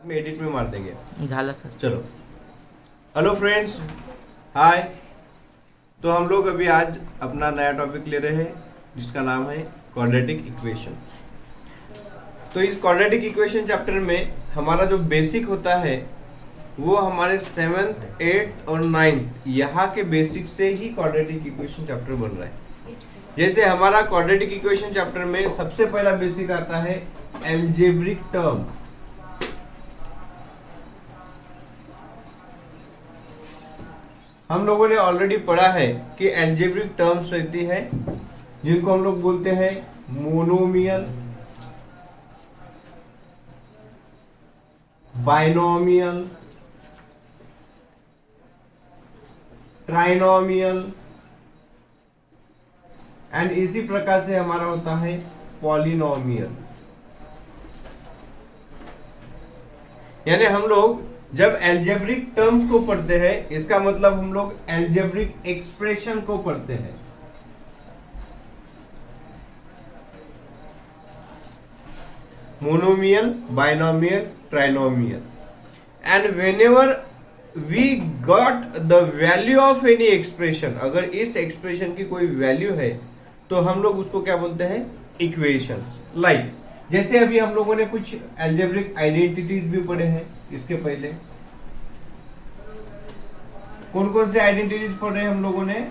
में एडिट में मार देंगे। झाला सर। चलो, हेलो फ्रेंड्स, हाय। तो हम लोग अभी आज अपना नया टॉपिक ले रहे हैं जिसका नाम है क्वाड्रेटिक इक्वेशन। तो इस क्वाड्रेटिक इक्वेशन चैप्टर में हमारा जो बेसिक होता है वो हमारे 7th, 8th और 9th यहाँ के बेसिक से ही क्वाड्रेटिक इक्वेशन चैप्टर बन रहा है। जैसे हमारा क्वाड्रेटिक इक्वेशन चैप्टर में सबसे पहला बेसिक आता है एल्जेब्रिक टर्म। हम लोगों ने ऑलरेडी पढ़ा है कि एल्जेब्रिक टर्म्स रहती है जिनको हम लोग बोलते हैं मोनोमियल, बाइनोमियल, ट्राइनोमियल एंड इसी प्रकार से हमारा होता है पॉलिनोमियल। यानी हम लोग जब एल्जेब्रिक टर्म्स को पढ़ते हैं इसका मतलब हम लोग एल्जेब्रिक एक्सप्रेशन को पढ़ते हैं। Monomial, binomial, trinomial, and whenever we got the value of any expression, अगर इस एक्सप्रेशन की कोई वैल्यू है तो हम लोग उसको क्या बोलते हैं, इक्वेशन। लाइक जैसे अभी हम लोगों ने कुछ एल्जेब्रिक आइडेंटिटीज भी पढ़े हैं। इसके पहले कौन कौन से आइडेंटिटीज पढ़ रहे हैं हम लोगों ने,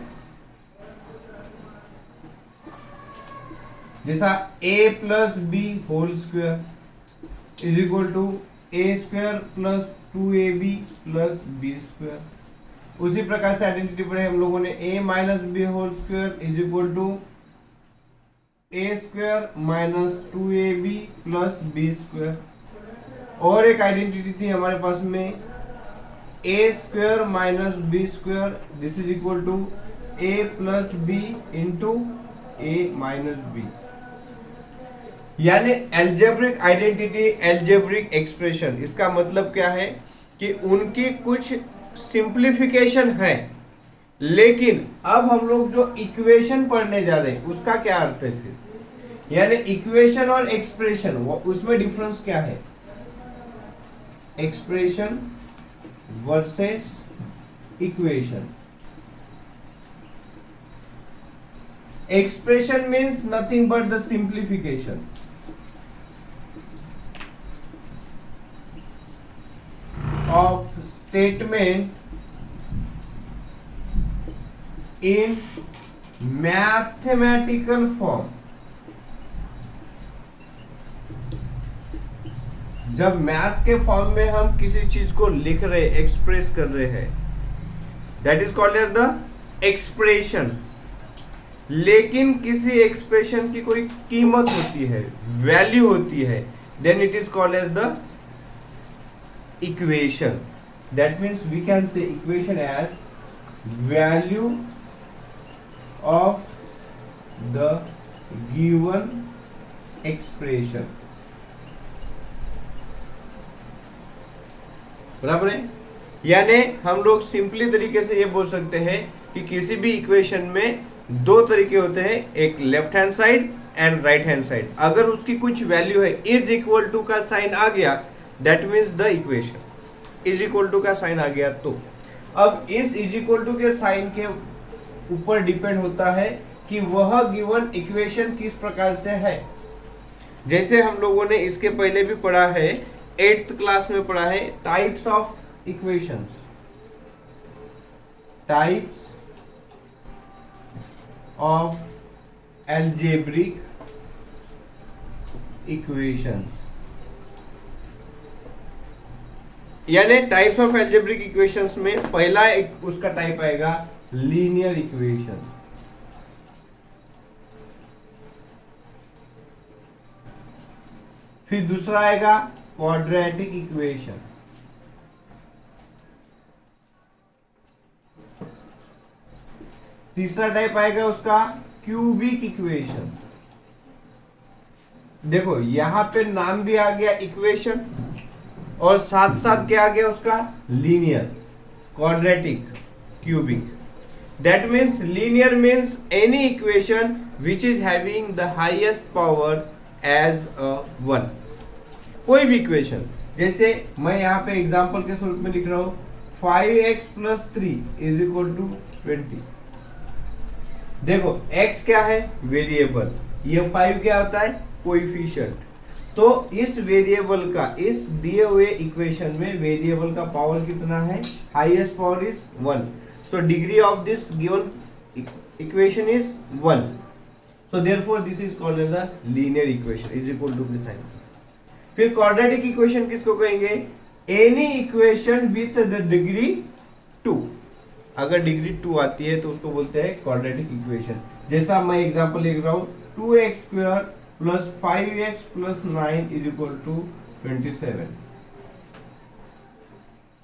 जैसा a plus B whole square is equal to A square plus 2ab plus B square. उसी प्रकार से आइडेंटिटी पढ़े हम लोगों ने a minus B whole square is equal to A square minus 2ab plus B square. और एक identity थी हमारे पास में A square minus B square, this is equal to A plus B into A minus B. यानी algebraic identity, algebraic expression, इसका मतलब क्या है कि उनकी कुछ सिंप्लीफिकेशन है, लेकिन अब हम लोग जो इक्वेशन पढ़ने जा रहे हैं उसका क्या अर्थ है फिर। यानी इक्वेशन और एक्सप्रेशन उसमें डिफरेंस क्या है, expression versus equation. Expression means nothing but the simplification of statement in mathematical form। जब मैथ्स के फॉर्म में हम किसी चीज को लिख रहे, एक्सप्रेस कर रहे हैं, that is called as the expression. लेकिन किसी एक्सप्रेशन की कोई कीमत होती है, वैल्यू होती है, then it is called as the equation. That means we can say equation as value of the given expression। बराबर है। यानी हम लोग सिंपली तरीके से ये बोल सकते हैं कि किसी भी इक्वेशन में दो तरीके होते हैं, एक left hand side and right hand side. अगर उसकी कुछ वैल्यू है, इज इक्वल टू का साइन आ गया, that means the equation. Is equal to का साइन आ गया तो अब इस इज इक्वल टू के साइन के ऊपर डिपेंड होता है कि वह गिवन इक्वेशन किस प्रकार से है। जैसे हम लोगों ने इसके पहले भी पढ़ा है, 8th क्लास में पढ़ा है, types of equations, types of algebraic equations. यानी टाइप्स ऑफ एल्जेब्रिक इक्वेशंस में पहला एक उसका टाइप आएगा लीनियर इक्वेशन, फिर दूसरा आएगा क्वाड्रेटिक इक्वेशन, तीसरा टाइप आएगा उसका क्यूबिक इक्वेशन। देखो यहां पे नाम भी आ गया इक्वेशन और साथ साथ क्या आ गया उसका, linear, quadratic, cubic. That means linear means any equation which is having the highest power as a 1। कोई भी इक्वेशन जैसे मैं यहाँ पे एग्जांपल के स्वरूप में लिख रहा हूँ 5x plus 3 is equal to 20। देखो x क्या है, वेरिएबल, ये 5 क्या होता है, कोएफिशिएंट। तो इस वेरिएबल का, इस दिए हुए इक्वेशन में वेरिएबल का पावर कितना है, highest power is 1। so degree of this given equation is 1, so therefore this is called as a linear equation is equal to this sign। फिर quadratic equation किसको कहेंगे, any equation with the degree 2, अगर degree 2 आती है तो उसको बोलते हैं quadratic equation। जैसा मैं एग्जांपल लिख रहा हूँ 2x square plus 5x plus 9 is equal to 27।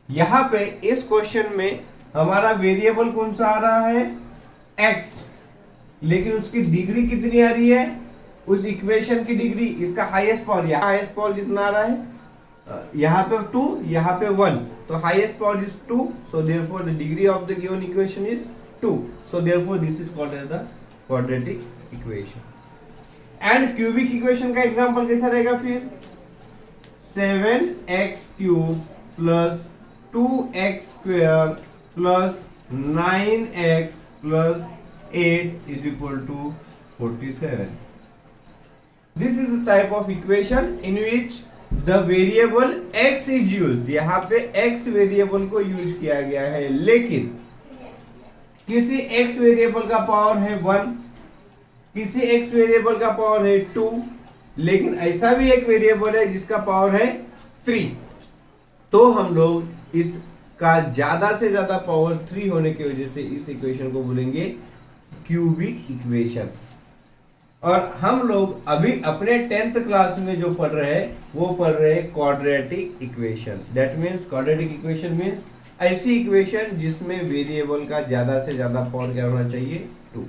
यहाँ पे इस क्वेश्चन में हमारा वेरिएबल कौन सा आ रहा है, x, लेकिन उसकी डिग्री कितनी आ रही है, उस इक्वेशन की डिग्री, इसका हाईएस्ट पावर, हाईएस्ट पावर कितना आ रहा है, यहाँ पे 2, यहाँ पे 1, तो highest power is 2, so therefore the degree of the given equation is 2, so therefore this is called as the quadratic equation. And cubic equation का एग्जांपल कैसा रहेगा फिर, 7x cube plus 2x square plus 9x plus 8 is equal to 47। This is a type of equation in which the variable x is used। यहाँ पे x variable को use किया गया है, लेकिन किसी x वेरिएबल का पावर है 1, किसी x वेरिएबल का पावर है 2, लेकिन ऐसा भी एक वेरिएबल है जिसका पावर है 3। तो हम लोग इसका ज्यादा से ज्यादा पावर 3 होने की वजह से इस इक्वेशन को बोलेंगे क्यूबिक इक्वेशन। और हम लोग अभी अपने 10th क्लास में जो पढ़ रहे हैं वो पढ़ रहे हैं quadratic equation. That means quadratic equation means ऐसी इक्वेशन जिसमें वेरिएबल का ज्यादा से ज्यादा पावर क्या होना चाहिए, 2।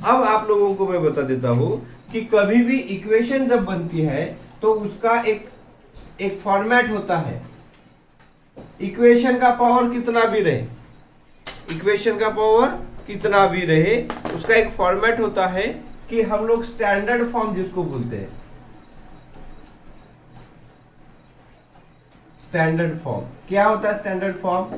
अब आप लोगों को मैं बता देता हूं कि कभी भी इक्वेशन जब बनती है तो उसका एक फॉर्मेट होता है। इक्वेशन का पावर कितना भी रहे, इक्वेशन का पावर कितना भी रहे, उसका एक फॉर्मेट होता है कि हम लोग स्टैंडर्ड फॉर्म जिसको बोलते हैं, स्टैंडर्ड फॉर्म क्या होता है, standard form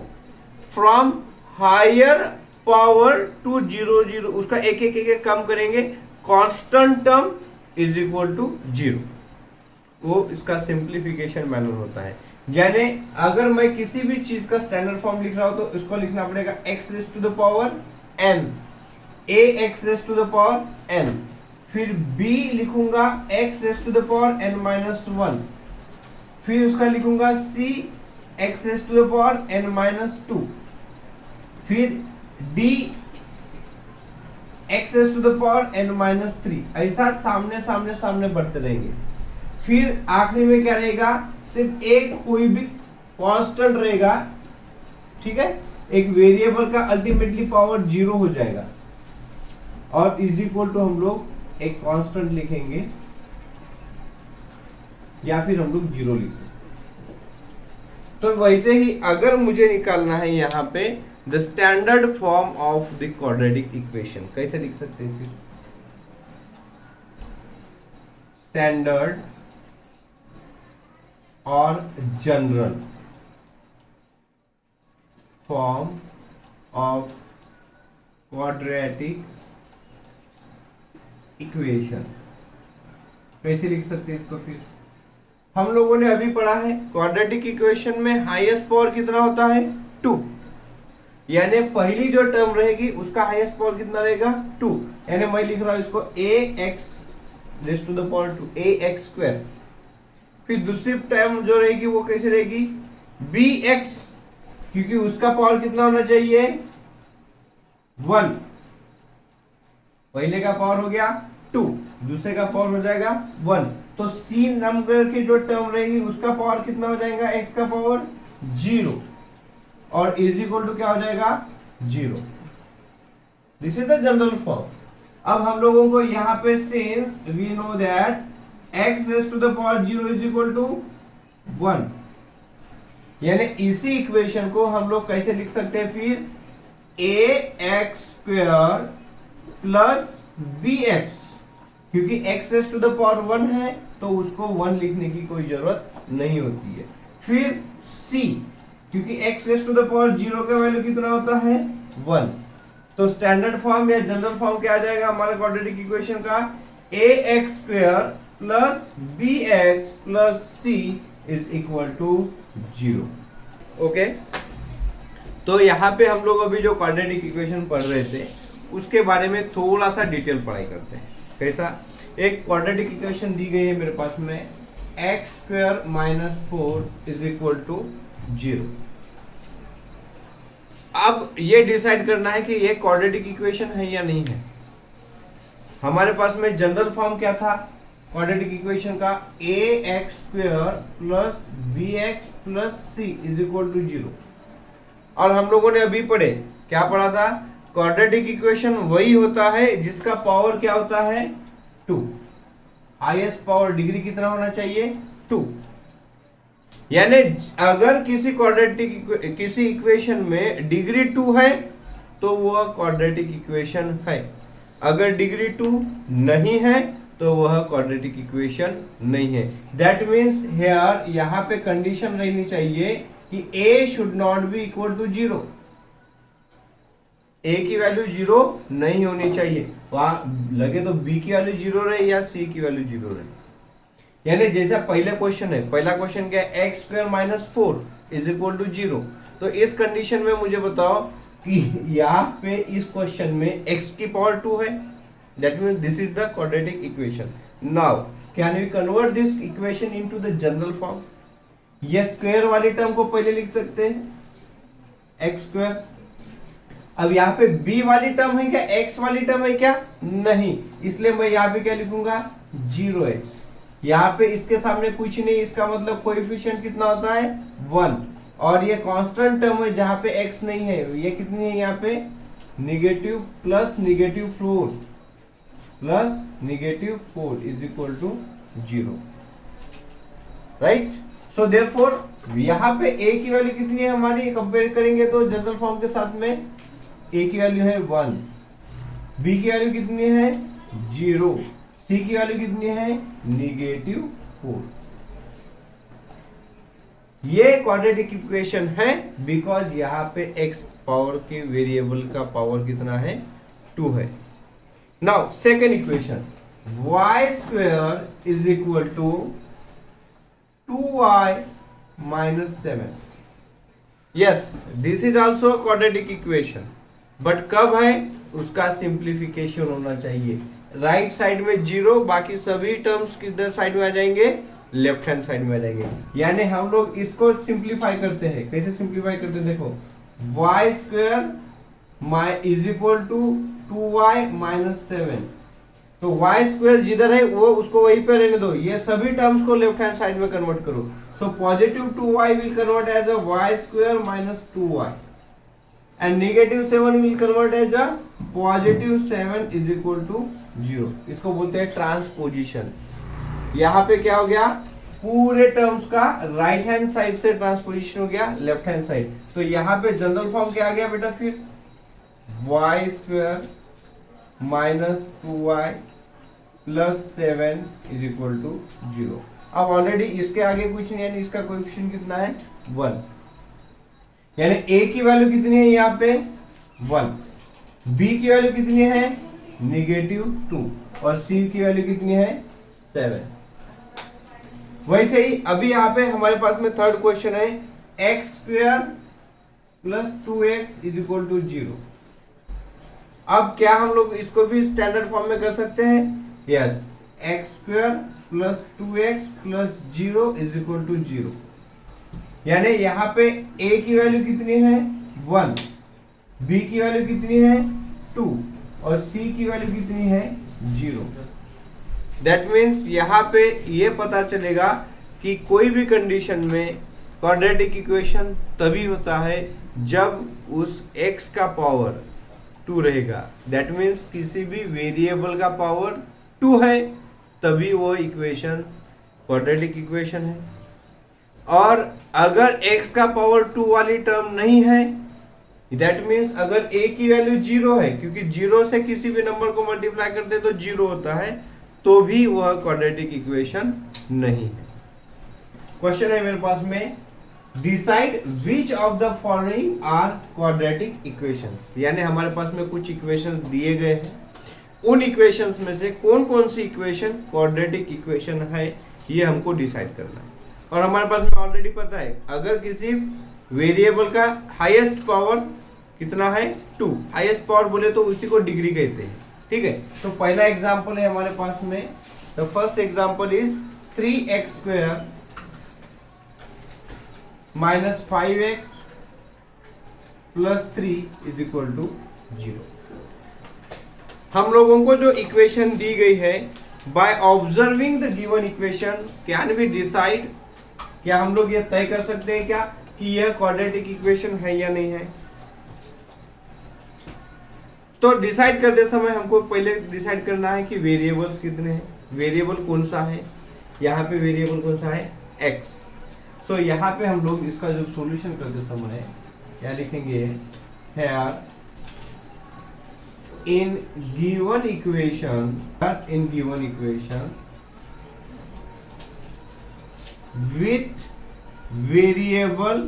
from higher power to 0 0, उसका एक एक कम करेंगे, constant term is equal to 0, वो इसका सिंप्लीफिकेशन मैनर होता है। यानी अगर मैं किसी भी चीज का स्टैंडर्ड फॉर्म लिख रहा हूं तो इसको लिखना पड़ेगा x raise to the power n, ax raise to the power n, फिर b लिखूंगा x raise to the power n minus 1, फिर उसका लिखूंगा c x raise to the power n minus 2, फिर d x raise to the power n minus 3, ऐसा सामने सामने सामने बढ़ते रहेंगे। फिर आखिरी में क्या रहेगा, सिर्फ एक कोई भी कांस्टेंट रहेगा, ठीक है, एक वेरिएबल का अल्टीमेटली पावर 0 हो जाएगा और इज इक्वल टू हम लोग एक कांस्टेंट लिखेंगे या फिर हम लोग 0 लिख सकते। तो वैसे ही अगर मुझे निकालना है यहाँ पे the standard form of the quadratic equation, कैसे लिख सकते हैं फिर, स्टैंडर्ड और general form of quadratic equation, कैसे लिख सकते हैं इसको। फिर हम लोगों ने अभी पढ़ा है क्वाड्रेटिक इक्वेशन में हाईएस्ट पावर कितना होता है, 2, यानी पहली जो टर्म रहेगी उसका हाईएस्ट पावर कितना रहेगा, 2, यानी मैं लिख रहा हूं इसको ax raise to the power 2, ax square. फिर दूसरी टर्म जो रहेगी वो कैसे रहेगी, bx, क्योंकि उसका पावर कितना होना चाहिए, 1, पहले का पावर हो गया 2, दूसरे का पावर हो जाएगा 1, तो c नंबर की जो टर्म रहेगी उसका पावर कितना हो जाएगा, x का पावर 0 और इज इक्वल टू क्या हो जाएगा, 0। This is the general form. अब हम लोगों को यहाँ पे since we know that x raise to the power 0 is equal to 1, यानी इसी इक्वेशन को हम लोग कैसे लिख सकते हैं फिर, ax स्क्वायर प्लस bx, क्योंकि x raise to the power 1 है तो उसको 1 लिखने की कोई जरूरत नहीं होती है। फिर c, क्योंकि x raise to the power 0 का वैल्यू कितना होता है 1, तो स्टैंडर्ड फॉर्म या जनरल फॉर्म क्या आ जाएगा हमारे क्वाड्रेटिक इक्वेशन का, ax square plus bx plus c is equal to 0। Okay, तो यहाँ पे हम लोग अभी जो क्वाड्रेटिक इक्वेशन पढ़ रहे थे उसके बारे में थोड़ा सा डिटेल पढ़ाई करते हैं। कैसा, एक क्वाड्रेटिक इक्वेशन दी गई है मेरे पास में, x square minus 4 is equal to 0। अब ये डिसाइड करना है कि ये क्वाड्रेटिक इक्वेशन है या नहीं है। हमारे पास में जनरल फॉर्म क्या था क्वाड्रेटिक इक्वेशन का, A X square plus B X plus C is equal to 0। और हम लोगों ने अभी पढ़े, क्या पढ़ा था, क्वाड्रेटिक इक्वेशन वही होता है जिसका पावर क्या होता है 2, हाईएस्ट पावर डिग्री कितना होना चाहिए 2। यानी अगर किसी क्वाड्रेटिक किसी इक्वेशन में डिग्री 2 है तो वह क्वाड्रेटिक इक्वेशन है, अगर डिग्री 2 नहीं है तो वह क्वाड्रेटिक इक्वेशन नहीं है। दैट मीन्स हेयर यहाँ पे कंडीशन रहनी चाहिए कि a should not be equal to 0, a की वैल्यू 0 नहीं होनी चाहिए, वहां लगे तो b की वैल्यू 0 रहे या c की वैल्यू 0 रहे। यानी जैसा पहला क्वेश्चन है, पहला क्वेश्चन क्या है, x square minus 4 is equal to 0। तो इस कंडीशन में मुझे बताओ कि यहाँ पे इस क्वेश्चन में x की पावर 2 है, that means this is the quadratic equation. Now can we convert this equation into the general form. ये स्क्वायर वाली टर्म को पहले लिख सकते हैं एक्स स्क्वायर। अब यहाँ पे b वाली टर्म है क्या, x वाली टर्म है क्या, नहीं, इसलिए मैं यहाँ पे क्या लिखूंगा 0x। यहाँ पे इसके सामने कुछ नहीं, इसका मतलब कोएफिशिएंट कितना होता है 1, और ये कांस्टेंट टर्म है जहाँ पे x नहीं है, ये कितनी है यहाँ पे negative plus negative 4 plus negative 4 is equal to 0, right. So therefore यहाँ पे a की वैल्यू कितनी है हमारी, कंपेयर करेंगे तो जनरल फॉर्म के साथ में a की वैल्यू है 1, b की वैल्यू कितनी है 0, c की वैल्यू कितनी है नेगेटिव 4। ये क्वाड्रेटिक इक्वेशन है बिकॉज यहाँ पे x पावर के वेरिएबल का पावर कितना है 2 है। Now second equation, y square is equal to 2y minus 7। Yes, this is also a quadratic equation, but कब है, उसका सिंप्लीफिकेशन होना चाहिए। राइट साइड में 0, बाकी सभी टर्म्स किधर साइड में आ जाएंगे, लेफ्ट हैंड साइड में आ जाएंगे। यानी हम लोग इसको सिंप्लीफाई करते हैं, कैसे सिंप्लीफाई करते हैं देखो, y square is equal to 2y minus 7। तो y स्क्वायर जिधर है वो उसको वहीं पे रहने दो, ये सभी टर्म्स को लेफ्ट हैंड साइड में कन्वर्ट करो। So positive 2y will convert as a y square minus 2y and negative 7 will convert as a positive 7 is equal to 0। इसको बोलते हैं ट्रांसपोजिशन। यहाँ पे क्या हो गया, पूरे टर्म्स का राइट हैंड साइड से ट्रांसपोजिशन हो गया लेफ्ट हैंड साइड। तो यहाँ पे जनरल फॉर्म क्या आ गया बेटा, फिर y square minus 2y plus 7 is equal to 0। अब ऑलरेडी इसके आगे कुछ नहीं, यानी इसका कोएफिशिएंट कितना है 1, यानी a की वैल्यू कितनी है यहाँ पे 1, b की वैल्यू कितनी है नेगेटिव 2 और c की वैल्यू कितनी है 7। वैसे ही अभी यहाँ पे हमारे पास में थर्ड क्वेश्चन है, x square plus 2x is equal to 0। अब क्या हम लोग इसको भी स्टैंडर्ड फॉर्म में कर सकते हैं, yes, x square plus 2x plus 0 is equal to 0। यानी यहाँ पे a की वैल्यू कितनी है 1, b की वैल्यू कितनी है 2 और c की वैल्यू कितनी है 0। दैट मीन्स यहाँ पे ये पता चलेगा कि कोई भी कंडीशन में क्वाड्रेटिक इक्वेशन तभी होता है जब उस x का पावर 2 रहेगा। दैट मीन्स किसी भी वेरिएबल का पावर 2 है तभी वो इक्वेशन क्वाड्रेटिक इक्वेशन है। और अगर x का पावर 2 वाली टर्म नहीं है, दैट मीन्स अगर a की वैल्यू 0 है, क्योंकि 0 से किसी भी नंबर को मल्टीप्लाई करते तो 0 होता है, तो भी वह क्वाड्रेटिक इक्वेशन नहीं है। क्वेश्चन है मेरे पास में, decide which of the following are quadratic equations, यानी हमारे पास में कुछ इक्वेशंस दिए गए हैं, उन इक्वेशंस में से कौन कौन सी इक्वेशन क्वाड्रेटिक इक्वेशन है ये हमको डिसाइड करना है। और हमारे पास में ऑलरेडी पता है, अगर किसी वेरिएबल का हाईएस्ट पावर कितना है 2, हाईएस्ट पावर बोले तो उसी को डिग्री कहते हैं, ठीक है। तो पहला एग्जांपल है हमारे पास में, the first example is 3x² minus 5x plus 3 is equal to 0। हम लोगों को जो इक्वेशन दी गई है, by observing the given equation can we decide, क्या हम लोग ये तय कर सकते हैं क्या कि यह क्वाड्रेटिक इक्वेशन है या नहीं है। तो डिसाइड करते समय हमको पहले डिसाइड करना है कि वेरिएबल्स कितने हैं, वेरिएबल कौन सा है, यहाँ पे वेरिएबल कौन सा है x। तो यहाँ पे हम लोग इसका जो सॉल्यूशन करते समय क्या लिखेंगे, here in given equation with variable,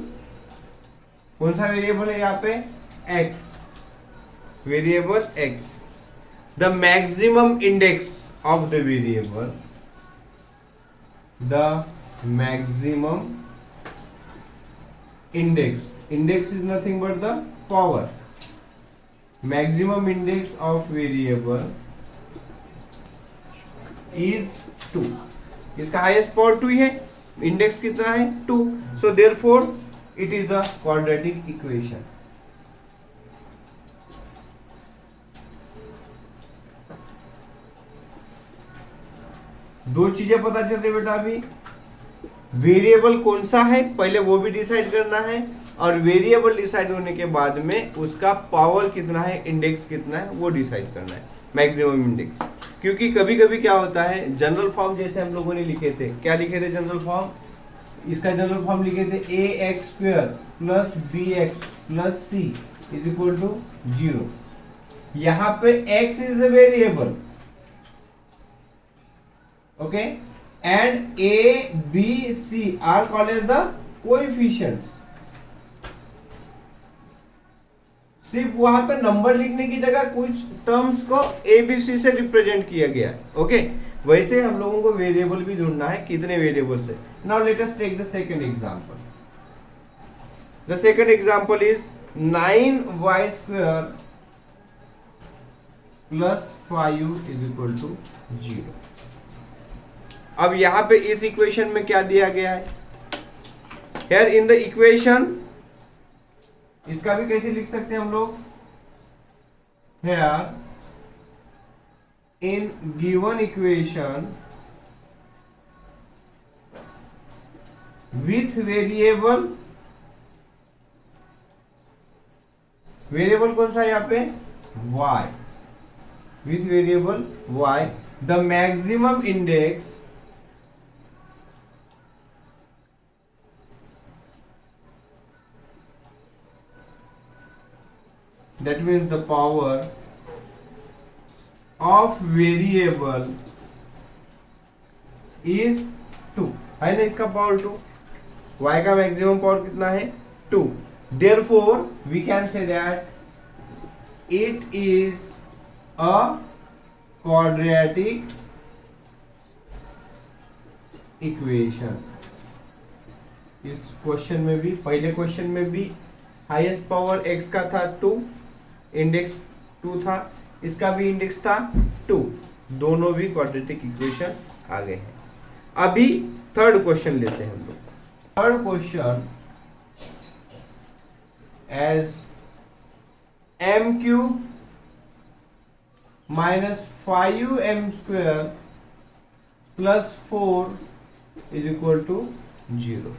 कौन सा वेरिएबल है यहाँ पे x, variable x, the maximum index of the variable, the maximum index, index is nothing but the power, maximum index of variable is 2, इसका हाईएस्ट पावर 2 है, index कितना है 2, so therefore it is a quadratic equation. दो चीजें पता चल रही बेटा, अभी वेरिएबल कौन सा है पहले वो भी डिसाइड करना है, और वेरिएबल डिसाइड होने के बाद में उसका पावर कितना है, इंडेक्स कितना है वो डिसाइड करना है, मैक्सिमम इंडेक्स। क्योंकि कभी कभी क्या होता है, जनरल फॉर्म जैसे हम लोगों ने लिखे थे, क्या लिखे थे जनरल फॉर्म, इसका जनरल फॉर्म लिखे थे ax² plus bx plus c is equal to 0। यहाँ पे x is the variable, okay, and a b c are called the coefficients. सिर्फ वहां पे नंबर लिखने की जगह कुछ टर्म्स को ए बी सी से रिप्रेजेंट किया गया है, ओके। वैसे हम लोगों को वेरिएबल भी ढूंढना है, कितने वेरिएबल्स है। Now let us take the second example. The second example is 9y² plus 5 is equal to 0। अब यहां पे इस इक्वेशन में क्या दिया गया है, हियर इन द इक्वेशन, इसका भी कैसे लिख सकते हैं हम लोग, here in given equation with variable, variable कौन सा है यहाँ पे y, with variable y, the maximum index that means the power of variable is 2, है ना, इसका पावर 2, y का मैक्सिमम पावर कितना है 2, therefore we can say that it is a quadratic equation। इस क्वेश्चन में भी, पहले क्वेश्चन में भी हाईएस्ट पावर x का था 2, इंडेक्स 2 था, इसका भी इंडेक्स था 2, दोनों भी क्वाड्रेटिक इक्वेशन आ गए हैं। अभी थर्ड क्वेश्चन लेते हैं हम लोग। Third question, as m³ minus 5m² plus 4 is equal to 0।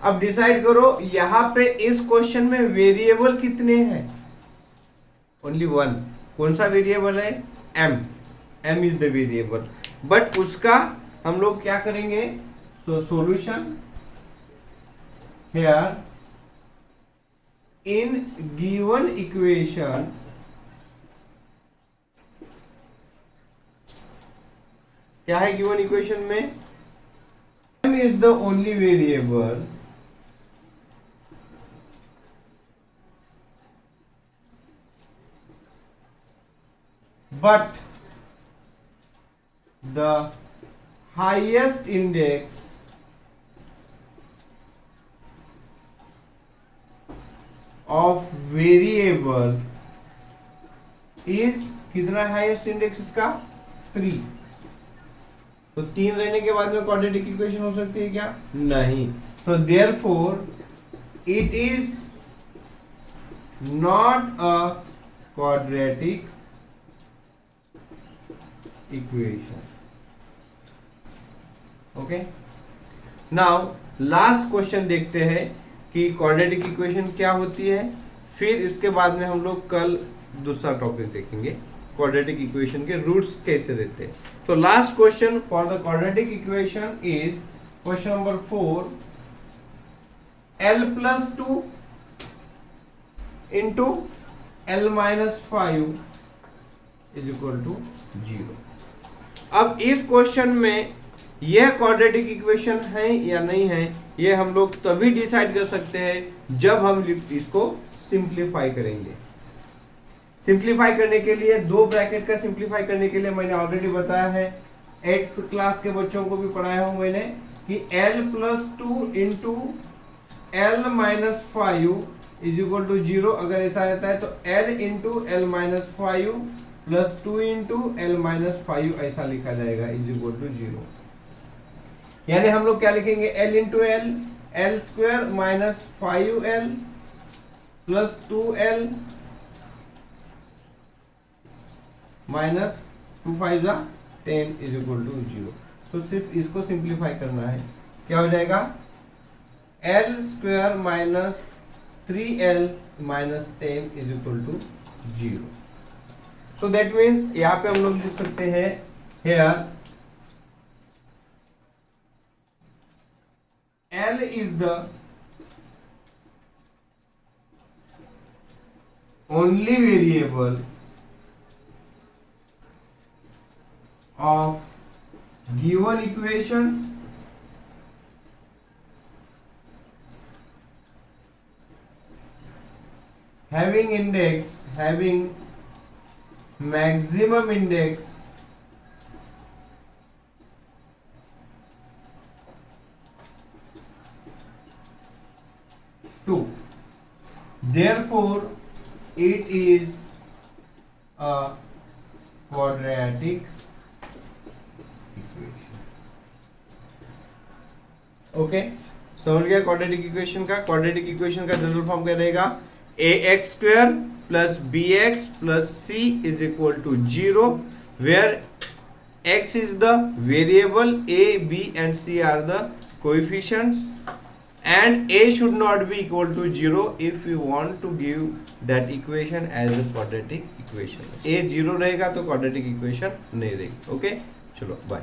अब डिसाइड करो यहां पे इस क्वेश्चन में वेरिएबल कितने हैं, ओनली वन। कौन सा वेरिएबल है, m is the variable, but उसका हम लोग क्या करेंगे, तो solution here in given equation क्या है, गिवन इक्वेशन में m is the only variable but the highest index of variable is, कितना हाईएस्ट इंडेक्स इसका 3। तो 3 रहने के बाद में क्वाड्रेटिक इक्वेशन हो सकती है क्या? नहीं। तो therefore it is not a quadratic equation. Okay, now last question देखते हैं कि क्वाड्रेटिक इक्वेशन क्या होती है, फिर इसके बाद में हम लोग कल दूसरा टॉपिक देखेंगे क्वाड्रेटिक इक्वेशन के रूट्स कैसे देते हैं। तो last question for the quadratic equation is question number 4, l+2 into l-5 is equal to 0। अब इस क्वेश्चन में यह क्वाड्रेटिक इक्वेशन है या नहीं है, ये हम लोग तभी डिसाइड कर सकते हैं जब हम इसको सिंप्लीफाई करेंगे। सिंप्लीफाई करने के लिए, दो ब्रैकेट का सिंप्लीफाई करने के लिए मैंने ऑलरेडी बताया है, 8th क्लास के बच्चों को भी पढ़ाया हूं मैंने कि l+2 into l-5 is equal to 0। अगर ऐसा रहता है तो l into l-5 plus 2 into l-5 ऐसा लिखा जाएगा इज इक्वल टू 0। यानी हम लोग क्या लिखेंगे, l into l square minus 5l plus 2l minus 2 5 10 is equal to 0। तो सिर्फ इसको सिंप्लीफाई करना है, क्या हो जाएगा, l square minus 3l minus 10 is equal to 0। So that means यहाँ पे हम लोग लिख सकते हैं here L is the only variable of given equation having maximum index two. Therefore, it is a quadratic equation. ओके, समझ गया क्वाड्रेटिक इक्वेशन का। क्वाड्रेटिक इक्वेशन का जनरल फॉर्म क्या रहेगा, ax square plus bx plus c is equal to 0, where x is the variable, a, b and c are the coefficients, and a should not be equal to 0 if you want to give that equation as a quadratic equation. a 0 रहेगा तो quadratic equation नहीं रहेगी। Okay, चलो bye.